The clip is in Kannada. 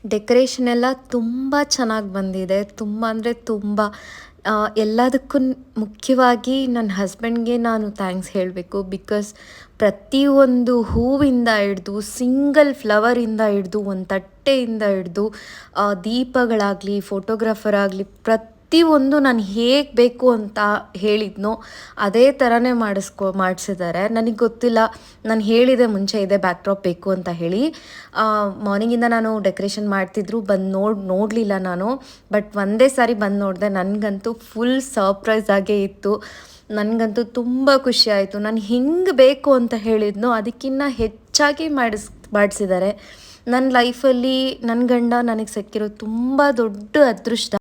ಡೆಕೋರೇಷನ್ ಎಲ್ಲ ತುಂಬ ಚೆನ್ನಾಗಿ ಬಂದಿದೆ. ತುಂಬ ಅಂದರೆ ತುಂಬ. ಎಲ್ಲದಕ್ಕೂ ಮುಖ್ಯವಾಗಿ ನನ್ನ ಹಸ್ಬೆಂಡ್‌ಗೆ ನಾನು ಥ್ಯಾಂಕ್ಸ್ ಹೇಳಬೇಕು. ಬಿಕಾಸ್ ಪ್ರತಿಯೊಂದು ಹೂವಿಂದ ಹಿಡ್ದು, ಸಿಂಗಲ್ ಫ್ಲವರಿಂದ ಹಿಡ್ದು, ಒಂದು ತಟ್ಟೆಯಿಂದ ಹಿಡ್ದು, ದೀಪಗಳಾಗಲಿ, ಫೋಟೋಗ್ರಾಫರ್ ಆಗಲಿ, ಪ್ರತಿಯೊಂದು ನಾನು ಹೇಗೆ ಬೇಕು ಅಂತ ಹೇಳಿದ್ನೋ ಅದೇ ಥರನೇ ಮಾಡಿಸಿದ್ದಾರೆ. ನನಗೆ ಗೊತ್ತಿಲ್ಲ, ನಾನು ಹೇಳಿದೆ ಮುಂಚೆ ಇದೇ ಬ್ಯಾಕ್ ಡ್ರಾಪ್ ಬೇಕು ಅಂತ ಹೇಳಿ. ಮಾರ್ನಿಂಗಿಂದ ನಾನು ಡೆಕೋರೇಷನ್ ಮಾಡ್ತಿದ್ರು, ನೋಡಲಿಲ್ಲ ನಾನು. ಬಟ್ ಒಂದೇ ಸಾರಿ ಬಂದು ನೋಡಿದೆ. ನನಗಂತೂ ಫುಲ್ ಸರ್ಪ್ರೈಸ್ ಆಗೇ ಇತ್ತು. ನನಗಂತೂ ತುಂಬ ಖುಷಿ ಆಯಿತು. ನಾನು ಹೆಂಗೆ ಬೇಕು ಅಂತ ಹೇಳಿದ್ನೋ ಅದಕ್ಕಿಂತ ಹೆಚ್ಚಾಗಿ ಮಾಡಿಸಿದ್ದಾರೆ. ನನ್ನ ಲೈಫಲ್ಲಿ ನನ್ನ ಗಂಡ ನನಗೆ ಸಿಕ್ಕಿರೋ ತುಂಬ ದೊಡ್ಡ ಅದೃಷ್ಟ.